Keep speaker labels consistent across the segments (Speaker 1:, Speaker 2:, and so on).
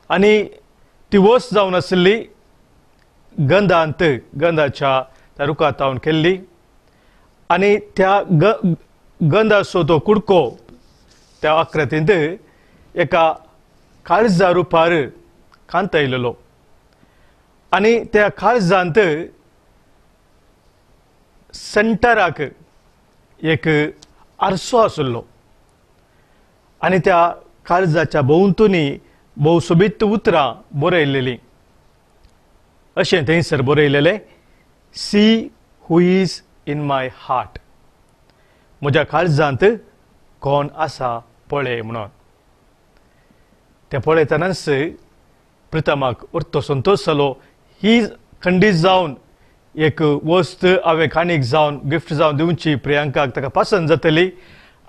Speaker 1: आनी ती वस्त जावन आशिल्ली गंधांत गंधाच्या त्या रुखांत हांवें केल्ली आनी त्या गंधाचो तो कुडको त्या आकृतींत एका काळजा रुपार कांतयलेलो आनी त्या काळजांत सेंटराक एक आरसो आशिल्लो आनी त्या काळजाच्या भोंवतणी भोव सोबीत उतरां बरयल्लेलीं अशें थंयसर बरयलेलें see who is in my heart म्हज्या काळजांत कोण आसा पळय म्हणून तें पळयतनाच प्रितमाक उरतो संतोश जालो ही खंडीत जावन एक वस्त हांवें आनीक जावन गिफ्ट जावन दिवची प्रियांकाक ताका पसंद जातली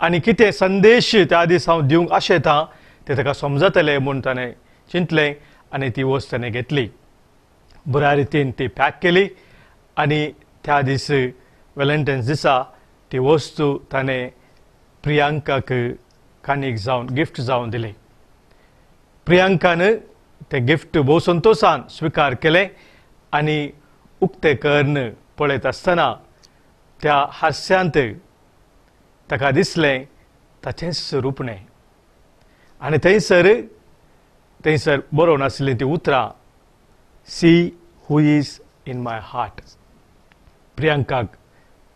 Speaker 1: आनी कितें संदेश त्या दीस हांव दिवंक आशेतां तें ताका समजतलें म्हूण ताणें चिंतलें आनी ती वस्त ताणें घेतली बऱ्या रितीन ती पॅक केली आनी त्या दीस व्हॅलेंटायन्स दिसा ती वस्तू ताणें प्रियांकाक कानीक जावन गिफ्ट जावन दिली प्रियांकान तें गिफ्ट भोव संतोशान स्विकार केलें आनी उक्तें कर्ण पळयत आसतना त्या हास्यांत ताका दिसलें ताचेंच रुपणें आनी थंयसर बरोवन आशिल्लीं तीं उतरां see who is in my heart प्रियांकाक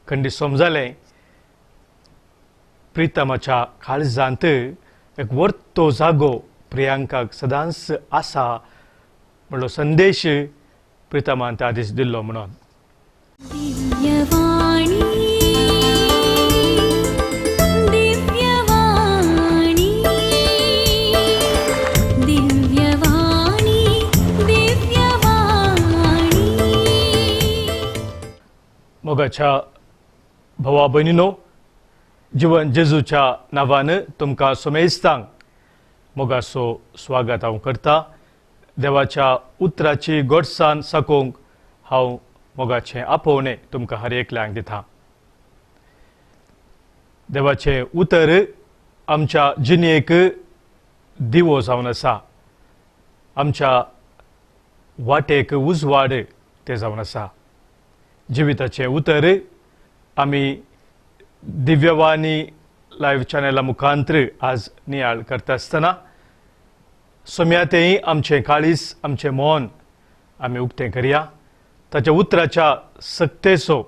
Speaker 1: खंडीत समजलें प्रितमाच्या काळजांत एक वर्तो जागो प्रियांकाक सदांच आसा म्हणलो संदेश प्रितमान त्या दीस दिल्लो म्हणून मोगाच्या भावा भयणीनो जीवन जेजूच्या नांवान तुमकां सोमेस्तांक मोगाचो स्वागत हांव करता देवाच्या उतराची गोडसाण साकोवंक हांव मोगाचें आपोवणें तुमकां हर एकल्याक दिता देवाचें उतर आमच्या जिणेक दिवो जावन आसा आमच्या वाटेक उजवाड तें जावन आसा जिविताचें उतर आमी दिव्यवाणी लायव्ह चॅनला मुखांतर आज नियाळ करता आसतना सोम्यातेय आमचें काळीज आमचें मौन आमी उक्तें करया ताच्या उतराच्या सक्तेचो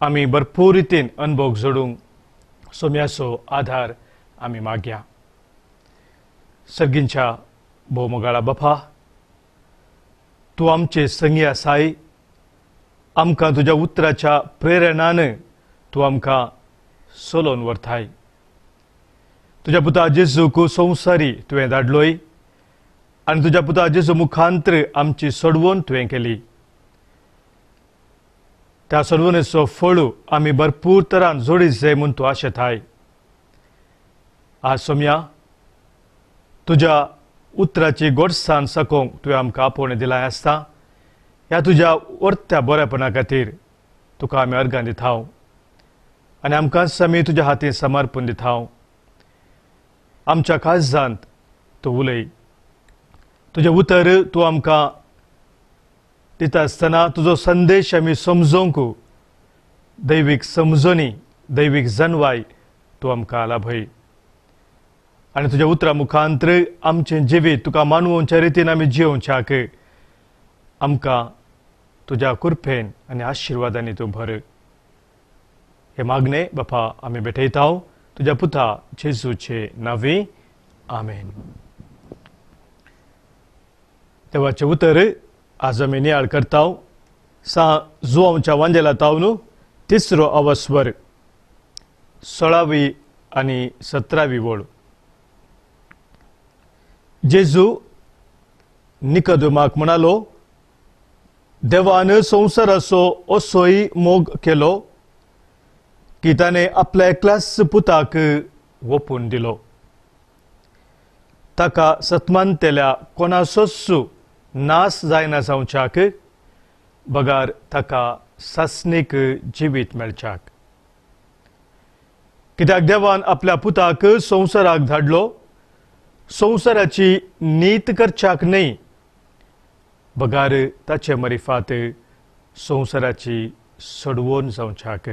Speaker 1: आमी भरपूर रितीन अनुभव जोडूंक सोम्याचो आधार आमी मागया सर्गींच्या भोव मोगाळा बापा तूं आमचे संगी आसाय आमकां तुज्या उतराच्या प्रेरणान तूं आमकां सोलोवन व्हरताय तुज्या पुता जेजूक संवसारी तुवें धाडलोय आनी तुज्या पुता जेजू मुखांतर आमची सोडवण तुवें केली त्या सोडवणेचो फळ आमी भरपूर तरान जोडीत जाय म्हूण तूं आशेताय आज सोम्या तुज्या उतराची गोडसाण साकोवंक तुवें आमकां आपोवणें दिलाय आसता ह्या तुज्या वर्त्या बरेपणा खातीर तुका आमी अर्गां दिताव आनी आमकांच आमी तुज्या हातीन समर्पण दिताव आमच्या काळजांत तूं उलय तुजें उतर तूं आमकां दिता आसतना तुजो संदेश आमी समजोवंक दैवीक समजणी दैवीक जनवाय तूं आमकां लाभय आनी तुज्या उतरा मुखांतर आमचें जिवीत तुका मानवोवच्या रितीन आमी जियोवच्याक आमकां तुज्या कृपेन आनी आशिर्वादांनी तूं भर हे मागणे बापा आमी भेटयताव तुज्या पुता जेजूचे नांवी आमेन देवाचें उतर आज आमी नियाळ करताव जुआंवच्या वांजेलातावन तिसरो अवस्वर 16वी आनी 17वी वळ जेजू निकोदेमाक म्हणालो देवान संवसाराचो असोय मोग केलो की ताणें आपल्या एकल्याच पुताक ओपून दिलो ताका सतमानतेल्या कोणाचोच नास जायना जावच्याक बगार ताका सासणीक जिवीत मेळच्याक कित्याक देवान आपल्या पुताक संवसाराक धाडलो संवसाराची नीत करच्याक न्हय, बगार ताचे मरिफात संवसाराची सडवण जावच्याक.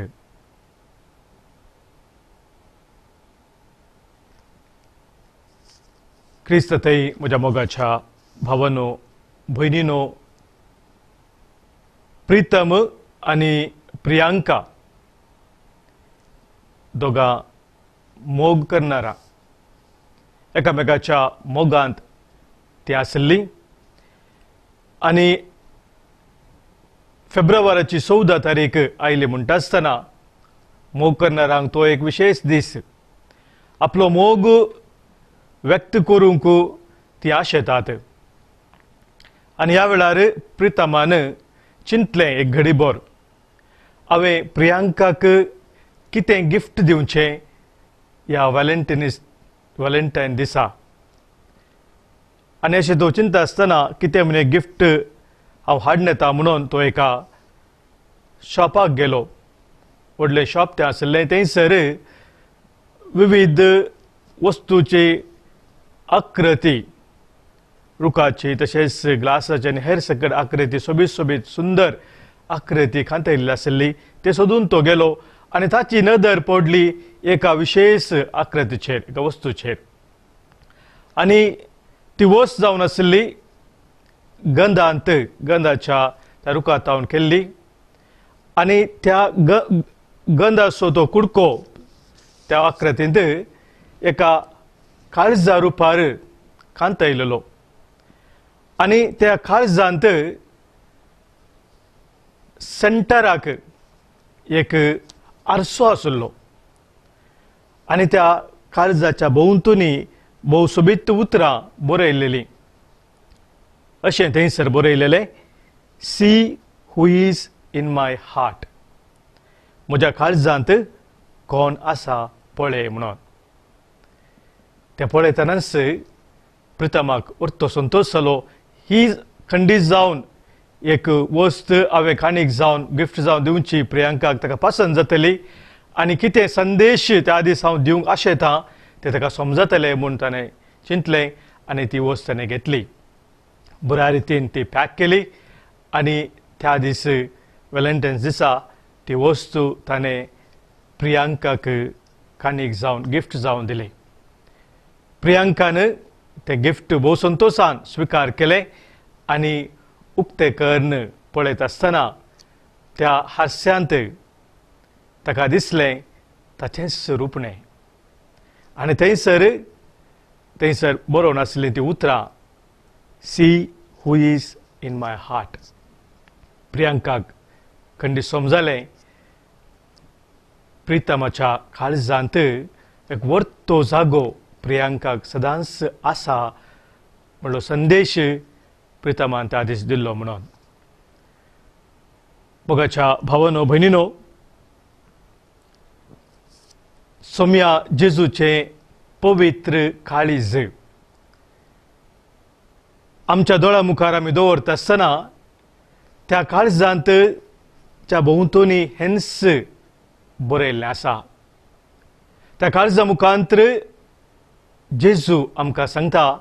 Speaker 1: क्रिस्त थंय म्हज्या मोगाच्या भावांनो, भयणींनो, प्रीतम आनी प्रियांका दोगां मोग करनारा एकामेकाच्या मोगांत ती आसली आनी फेब्रुवाराची 14 तारीख आयली म्हणटा आसतना मोग करनारांक तो एक विशेष दीस. आपलो मोग व्यक्त करूंक ती आशेतात. आनी ह्या वेळार प्रितमान चिंतलें एक घडीभर, हांवें प्रियांकाक कितें गिफ्ट दिवचें ह्या व्हॅलेंटायन दिसा. आनी अशें तो चिंता आसतना कितें म्हणजे गिफ्ट हांव हाडून येता म्हणून तो एका शॉपाक गेलो. व्हडलें शॉप तें आसलें. थंयसर विविध वस्तूची आकृती, रुखाची तशेंच ग्लासाची आनी हेर सकट आकृती, सोबीत सोबीत सुंदर आकृती खांतयल्ली आसली. ते सोदून तो गेलो आनी ताची नदर पडली एका विशेष आकृतीचेर, एका वस्तूचेर. आनी ती वस्त जावन आसली गंधाच्या त्या रुखांतावन केल्ली. आनी त्या गंधाचो तो कुडको त्या आकृतींत एका काळजा रुपार खांतयलेलो. आनी त्या काळजांत सेंटराक एक आरसो आसलो. आनी त्या काळजाच्या भोंवतणी भोव सोबीत उतरां बरयल्लेलीं. अशें थंयसर बरयलेलें, see who is in my heart. म्हज्या काळजांत कोण आसा पळय म्हणून. तें पळयतनाच प्रितमाक उरतो संतोश जालो. ही खंडीत जावन एक वस्त हांवें काणीक जावन गिफ्ट जावन दिवची प्रियांकाक, ताका पसंद जातली आनी कितें संदेश त्या दीस हांव दिवंक आशेतां तें ताका समजतलें म्हूण ताणें चिंतलें. आनी ती वस्त ताणें घेतली, बऱ्या रितीन ती पॅक केली आनी त्या दीस व्हॅलेंटायन्स दिसा ती वस्तू ताणें प्रियांकाक काणीक जावन गिफ्ट जावन दिली. प्रियांकान तें गिफ्ट भोव संतोशान स्विकार केलें आनी उक्ते कर्ण पळयत आसतना त्या हास्यांत ताका दिसलें ताचेंच रुपणें. आनी थंयसर बरोवन आसलीं ती उतरां, see who is in my heart. प्रियांकाक खंडीत समजलें प्रितमाच्या काळजांत एक वर्तो जागो प्रियांकाक सदांच आसा म्हणलो संदेश प्रितमान त्या दीस दिल्लो म्हणून. मोगाच्या भावांनो, भयणींनो, सोम्या जेजूचें पवित्र काळीज आमच्या दोळ्या मुखार आमी दवरता आसतना त्या काळजांत च्या भोंवतणी हेंस बरयल्लें आसा. त्या काळजा मुखांतर जेजू आमकां सांगता,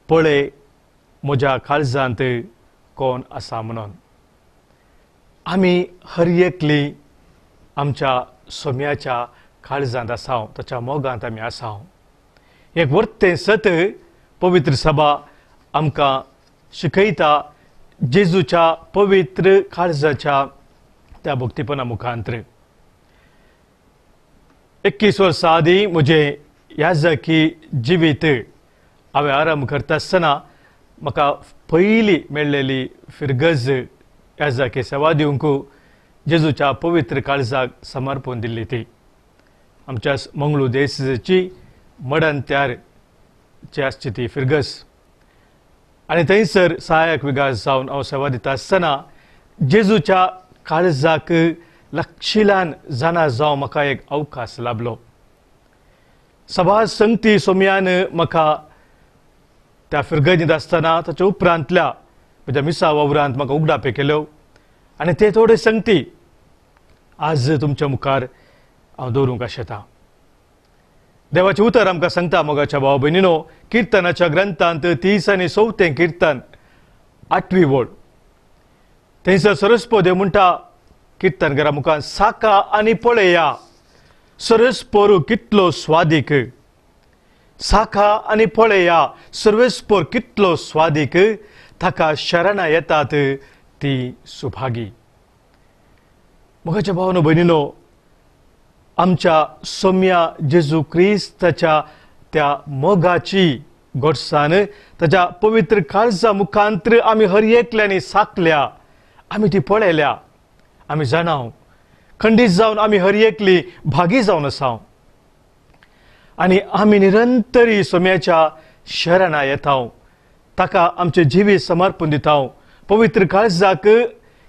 Speaker 1: पळय म्हज्या काळजांत कोण आसा म्हणून. आमी हर एकली आमच्या सोम्याच्या काळजांत आसांव, ताच्या मोगांत आमी आसांव. एक वर्तें सत पवित्र सभा आमकां शिकयता जेजूच्या पवित्र काळजाच्या त्या भक्तीपणा मुखांतर. 21 वर्सां आदीं म्हजें याजकी जिवीत हांवें आरंभ करता आसतना म्हाका पयली मेळ्ळेली फिरगज याजकी सेवा दिवंक जेजूच्या पवित्र काळजाक समर्पण दिल्ली ती. आमच्या मंगळू देसाची मडंत्यारची आसची ती फिरगस. आनी थंयसर सहाय्यक विगास जावन हांव सेवा दिता आसतना जेजूच्या काळजाक लक्षिलान जाणा जावं म्हाका एक अवकाश लाभलो. सभा संगती सोम्यान म्हाका त्या फिरगजींत आसतना ताच्या उपरांतल्या म्हज्या मिसा वावरांत म्हाका उगडापे केल्यो आनी ते थोडे संगती आज तुमच्या मुखार हांव दवरूंक आशेतां. देवाचे उतर आमकां सांगता मोगाच्या भाव भयणीनो, किर्तनाच्या ग्रंथांत 30 आनी 4 किर्तन 8वी ओळ. थंयसर सरस्पो देव म्हणटा किर्तनकारा मुखार, साका आनी पळया सरस्पोर कितलो स्वादीक, साका आनी पळया सरस्पोर कितलो स्वादीक, ताका शरणां येतात ती सुभागी. मोगाच्या भावानो भयणीनो, आमच्या सोम्या जेजू क्रिस्ताच्या त्या मोगाची घोडसाण ताच्या पवित्र काळजा मुखांतर आमी हर एकल्यानी साकल्या, आमी ती पळयल्या, आमी जाणाव, खंडीत जावन आमी हर एकली भागी जावन आसाव आनी आमी निरंतरी सोम्याच्या शरणां येताव, ताका आमचे जिवी समर्पण दिताव. पवित्र काळजाक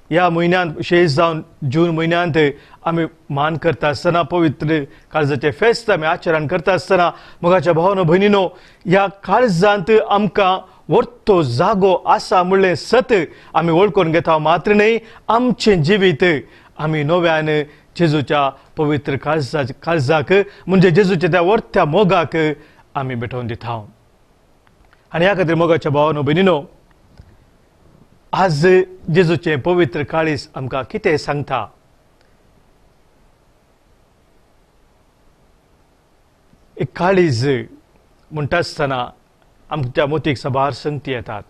Speaker 1: ह्या म्हयन्यांत विशेश जावन जून म्हयन्यांत आमी मान करता आसतना, पवित्र काळजाचें फेस्त आमी आचरण करता आसतना, मोगाच्या भावानो भयणीनो, ह्या काळजांत आमकां व्हरतो जागो आसा म्हणलें सत आमी वळखून घेता. मात्र न्हय, आमचें जिवीत आमी नव्यान जेजूच्या पवित्र काळजाक म्हणजे जेजूच्या त्या व्हरत्या मोगाक आमी भेटोवन दिता. आनी ह्या खातीर मोगाच्या भावानो भयणीनो, आज जेजूचें पवित्र काळीज आमकां कितें सांगता? एक काळीज म्हणटा आसतना आमच्या मोतीक सभार संगती येतात.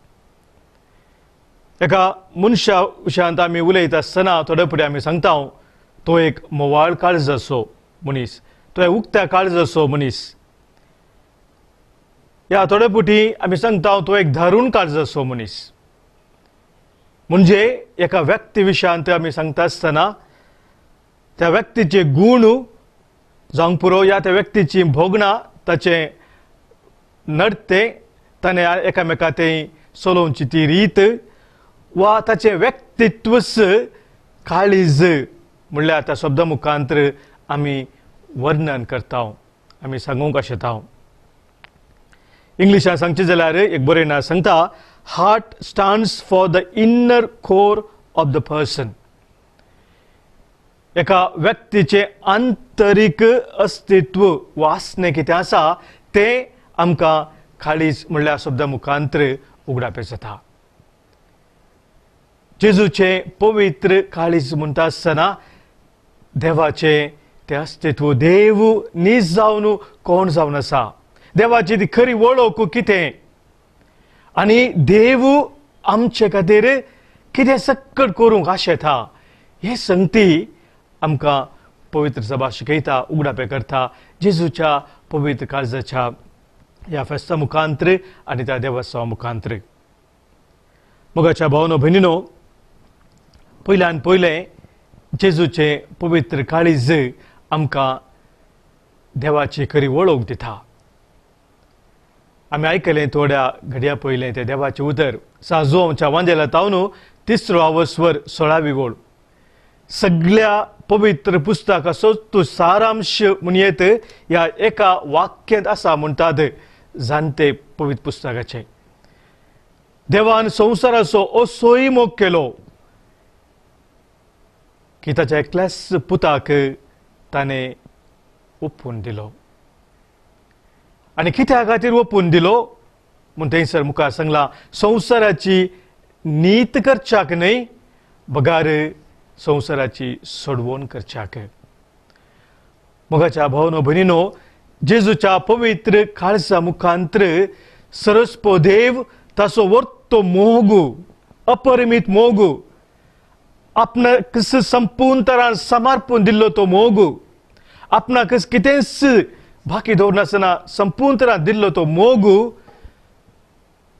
Speaker 1: एका मनशा विशयांत आमी उलयता आसतना थोडे फुडें आमी सांगता, तो एक मोवाळ काळज असो मनीस, तो एक उक्त्या काळज असो मनीस. ह्या थोडे फावटी आमी सांगता तो एक धारून काळज असो मनीस. म्हणजे एका व्यक्ती विशयांत आमी सांगता आसतना त्या व्यक्तीचे गूण जावंक पुरो, या त्या व्यक्तीची भोगणां, ताचें नडते, ताणें एकामेकांत चलोवची ती रीत, वा ताचें व्यक्तित्वच काळीज म्हणल्यार त्या शब्दा मुखांतर आमी वर्णन करता, आमी सांगूंक शकता. इंग्लिशान सांगचें जाल्यार एक बरें नांव सांगता, heart stands for the inner core of the person. एका व्यक्तीचे आंतरीक अस्तित्व वा आसणें कितें आसा तें आमकां काळीज म्हणल्यार शब्दा मुखांतर उगडावपें जाता. जेजूचें पवित्र काळीज म्हणटा आसतना देवाचें तें अस्तित्व, देव नीज जावन कोण जावन आसा, देवाची ती खरी वळख कितें, आनी देव आमचे खातीर कितें सक्कट करूंक आशेता, हे संगती आमकां पवित्र सभा शिकयता, उगडावपें करता जेजूच्या पवित्र काळजाच्या ह्या फेस्ता मुखांतर आनी त्या देवस्थावा मुखांतर. मोगाच्या भावानो भयणीनो, पयल्यान पयलें जेजूचें पवित्र काळीज आमकां देवाची खरी वळख दिता. आमी आयकलें थोड्या घडयां पयलें तें देवाचें उतर साजोवच्या वांजेलातावन 3रो स्वर 16वी ओळ. सगळ्या पवित्र पुस्तकाचो तो सारांश म्हणयेत ह्या एका वाक्यांत आसा म्हणटात जाणटे पवित्र पुस्तकाचे. देवान संवसाराचो असोय मोग केलो की ताच्या एकल्याच पुताक ताणें ओपून दिलो. आनी कित्या खातीर ओपून दिलो म्हूण थंयसर मुखार सांगलां, संवसाराची नीत करच्याक न्हय, बगार संवसाराची सोडवण करच्याक. मोगाच्या भावानो भयणीनो, जेजूच्या पवित्र काळजा मुखांतर सरस्पो देव ताचो व्हरतो मोग, अपरिमीत मोग, आपणाक संपूर्ण तरान समर्पण दिल्लो तो मोग, आपणाक कितेंच बाकी दवरनासतना संपूर्ण तरान दिल्लो तो मोग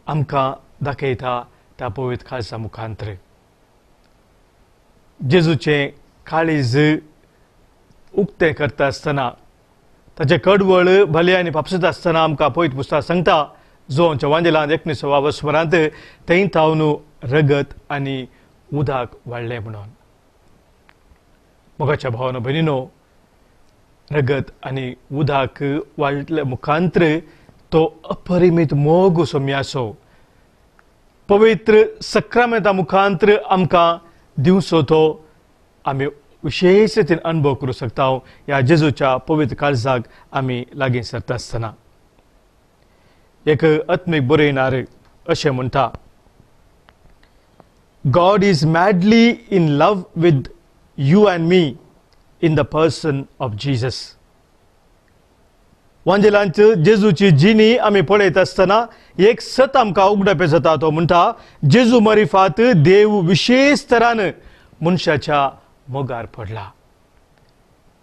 Speaker 1: आमकां दाखयता त्या पवित्र काळजा मुखांतर. जेजूचें काळीज उक्तें करता आसतना, ताचें कडवळ भलें आनी पापसता आसतना आमकां पवित्र पुस्तक सांगता, जोच्या वांजेलांत 19 स्मरांत, थंय थावन रगत आनी उदक वाडलें म्हणून. मोगाच्या भावानो भयणीनो, रगत आनी उदक वाडले मुखांतर तो अपरिमीत मोग सोम्याचो पवित्र सक्रामेंता मुखांतर आमकां दिवचो तो आमी विशेष रितीन अनुभव करू शकता ह्या जेजूच्या पवित्र काळजाक आमी लागीं सरता आसतना. एक आत्मीक बरयणार अशें म्हणटा, God is madly in love with you and me in the person of Jesus. वांजेलांत जेजूची जिणी आमी पळयत आसतना एक सत आमकां उगडाप जाता. तो म्हणटा, जेजू मरिफात देव विशेष तरान मनशाच्या मोगार पडला.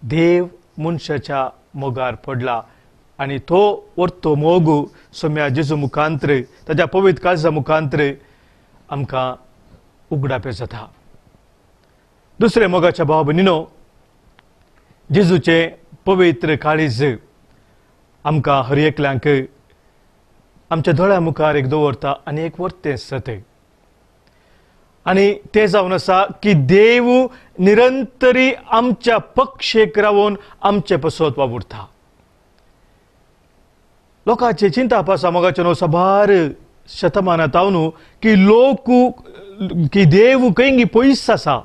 Speaker 1: देव मनशाच्या मोगार पडला आणि तो वर्तो मोग सोम्या जेजू मुखांतर ताच्या पवित्र काळजा मुखांतर आमकां उगडाप जाता. दुसरे मोगाच्या भाव भयणीनो, जेजूचे पवित्र काळीज आमकां हर एकल्यांक आमच्या दोळ्या मुखार एक दवरता आणि एक वर्तें सत. आणि ते जावन आसा की देव निरंतरी आमच्या पक्षेक रावून आमचे पसत वावुरता. लोकांची चिंता आसा मोगाच्या न्हू साबार शतमानांत न्हू की लोक की देव खंय पयस आसा,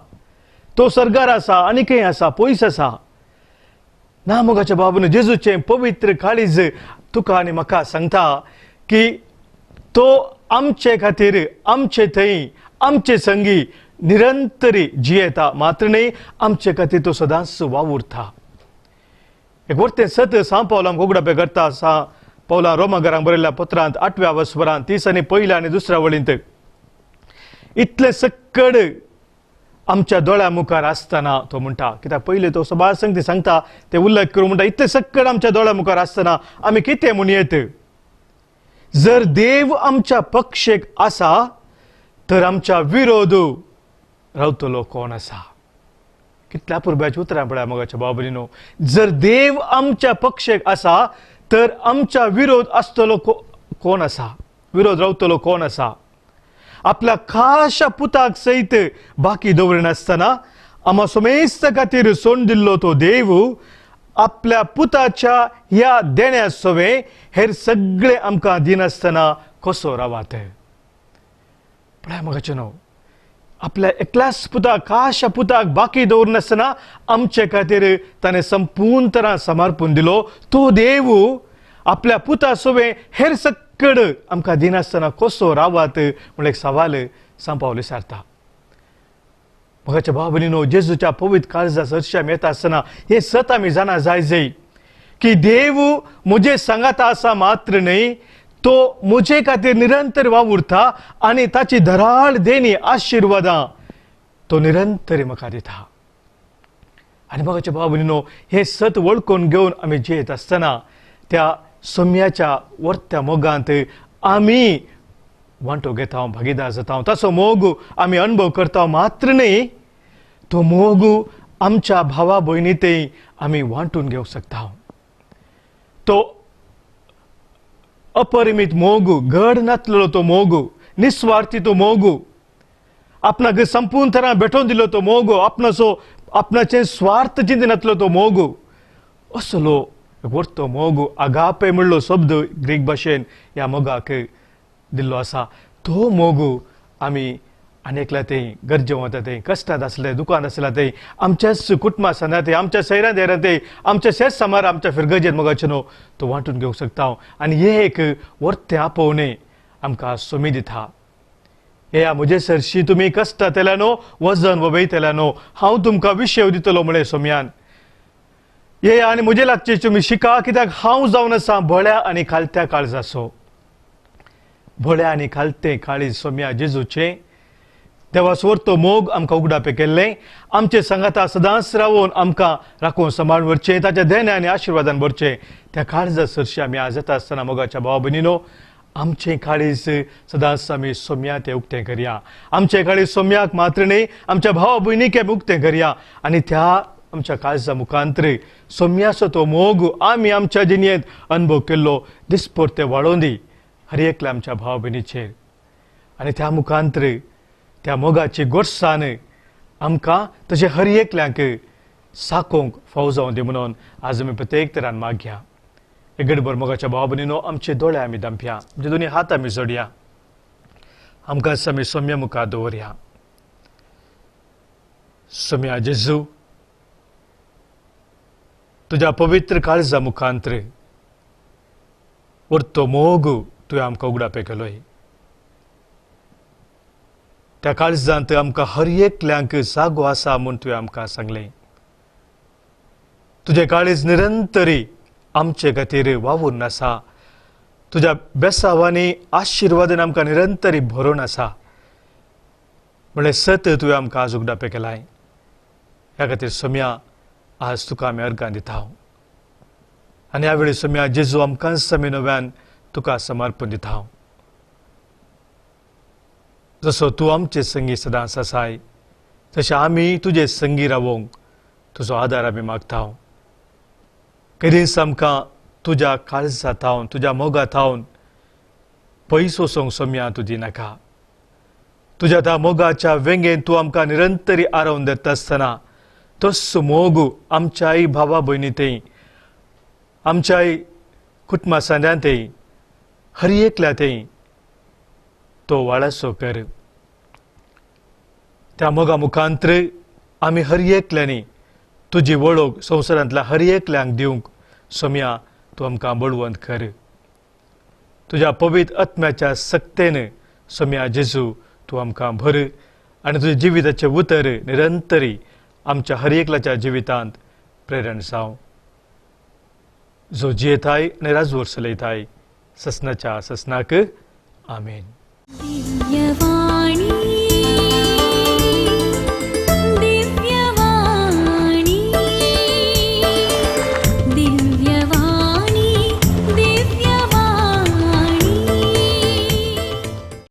Speaker 1: तो सर्गार आसा आनी खंय आसा, पयस आसा. ना मोगाच्या बाबून जेजूचे पवित्र काळीज तुका आनी म्हाका सांगता की तो आमचे खातीर आमचे थंय आमचे संगी निरंतरी जियेता, मात्र न्ही आमचे खातीर तो सदांच वावुरता. एक वर्तें सत सांव पावलां उगडापे करता. सांव पावलां रोमाकारांक बरयल्ल्या पत्रांत 8व्या वस्परांत 30 आनी 1 आनी 2 वळींत इतले सक्कड आमच्या दोळ्या मुखार आसतना तो म्हणटा, कित्याक पयलीं तो सबार संगती सांगता ते उल्लेख करून म्हणटा, इतले सक्कड आमच्या दोळ्या मुखार आसतना आमी कितें म्हणयेत. जर देव आमच्या पक्षेक आसा तर आमच्या विरोध रावतलो कोण आसा. कितल्या पुर्ब्याची उतरां पळया मोगाच्या भाव भयणीनो. जर देव आमच्या पक्षेक आसा तर आमच्या विरोध आसतलो कोण आसा, विरोध रावतलो कोण आसा. आपल्या खाशा पुताक सयत बाकी दवरनासतना आमा समेस्त खातीर सोडून दिल्लो तो देव आपल्या पुताच्या ह्या देण्या सोवे हेर सगळे आमकां दिनासतना कसो रावात. पळय मोगाचे न्हू, आपल्या एकल्याच पुताक खाशा पुताक बाकी दवरनासतना आमचे खातीर ताणें संपूर्ण तरां समर्पून दिलो. तो देव आपल्या पुता सोवे हेर सक्कड आमकां दिनासतना कसो रावात म्हूण एक सवाल सांपावले सारता. मोगाच्या भाव भयणीनो, जेजूच्या पवित्र काळजा सरशी आमी येता आसतना हे सत आमी जाणा जाय की देव म्हजे सांगाता आसा मात्र न्ही, तो म्हजे खातीर निरंतर वावुरता आनी ताची धराळ देणी आशिर्वादां तो निरंतर म्हाका दिता. आनी मोगाच्या भाव भयणीनो, हे सत वळखून घेवन आमी जियेत आसतना त्या सोम्याच्या वर्त्या मोगांत आमी वांटो घेता, भागीदार जाता. ताचो मोग आमी अनुभव करता मात्र न्ही, तो मोग आमच्या भावा भयणीतय आमी वांटून घेवंक शकता. तो अपरिमीत मोग, घड नासलेलो तो मोग, निस्वार्थी तो मोग, आपणाक संपूर्ण तरां भेटोवन दिलो तो मोग, आपणाचे स्वार्थ चिंतन नासलो तो मोग, असलो वर्तो मोग आगापे म्हणलो शब्द ग्रीक भाशेन ह्या मोगाक दिल्लो आसा. तो मोग आमी अनेकल्या थंय गरजेवंत थंय कश्टांत आसले, दुकान आसल्या थंय, आमच्याच कुटुंबां आसना थंय, आमच्या शहरांत येरा थंय, आमच्या शेत समार आमच्या फिरगजेन मोगाचे न्हू तो वांटून घेवंक शकता. आनी हे एक वर्तें आपोवणें आमकां सोमी दिता. हे म्हजे सरशी तुमी कश्टांत येल्या न्हू, वजन वबयतल्या न्हू, हांव तुमकां विशय दितलो म्हळें सोम्यान. हे आनी म्हजे लागचे तुमी शिका, कित्याक हांव जावन आसा भोळ्या आनी खालत्या काळजाचो. भोळ्या आनी खालतें काळीज सोम्या जेजूचें देवासवर तो मोग आमकां उगडापे केल्लें. आमचे सांगाता सदांच रावून आमकां राखून सांबाळून व्हरचें, ताच्या देण्या आनी आशिर्वादान भरचें. त्या काळजा सरशी आमी आज येता आसतना मोगाच्या भाव भयणीनो, आमचें काळीज सदांच आमी सोम्या तें उक्तें करया. आमचें काळीज सोम्याक मात्र न्ही, आमच्या भावा भयणीक उक्तें करया. आनी त्या आमच्या काळजा मुखांतर सोम्याचो तो मोग आमी आमच्या जिणेंत अनुभव केल्लो दिसपरते वाडोवन दी हर एकल्या आमच्या भाव भयणीचेर. आनी त्या मुखांतर त्या मोगाची गोडसाण आमकां तशें हर एकल्यांक साकोंक फाव जावं दी म्हणून आज आमी प्रत्येक तरान मागया. एक गडभर मोगाच्या भाव भयणीनो, आमचे दोळे आमी दांपया, आमचे दोनी हात आमी जोडया, आमकां आमी सोम्या मुखार दवरया. सोम्या जेजू, तुज्या पवित्र काळजा मुखांतर उरतो मोग तुवें आमकां उगडापे केलोय. त्या काळजांत आमकां हर एकल्यांक जागो आसा म्हूण तुवें आमकां सांगलें. तुजें काळीज निरंतरी आमचे खातीर वावून आसा. तुज्या बेसांवांनी आशिर्वादान आमकां निरंतरी भरून आसा. म्हणल्यार सत तुवें आमकां आज उगडापे केलाय. ह्या खातीर सोम्या आज तुका आमी अर्गां दिता. आनी ह्या वेळी सोम्या जेजू आमकां समी नव्यान तुका समर्पण दिता. जसो तूं आमचे संगी सदांच आसाय तशें आमी तुजे संगी रावोंक तुजो आदार आमी मागता. कधीच आमकां तुज्या काळजांत हावन तुज्या मोगांत हावन पयस वचोंक सोम्या तूं दिनाका. तुज्या त्या मोगाच्या वेंगेन तूं आमकां निरंतरी आरोवन धरता आसतना तस्सो मोग आमच्याय भावा भयणींतय आमच्याय कुटुंबा सांद्यांतय हर एकल्यातय तो वाळासो कर. त्या मोगा मुखांतर आमी हर एकल्यांनी तुजी वळख संवसारांतल्या हर एकल्यांक दिवंक सोम्या तूं आमकां बळवंत कर. तुज्या पवित्र आत्म्याच्या सक्तेन सोम्या जेजू तूं आमकां भर आनी तुज्या जिविताचें उतर निरंतरी आमच्या हर एकल्याच्या जिवितांत प्रेरण जावं. जो जियेताय आनी राजवट चलयताय ससनाच्या ससनाक आमेन.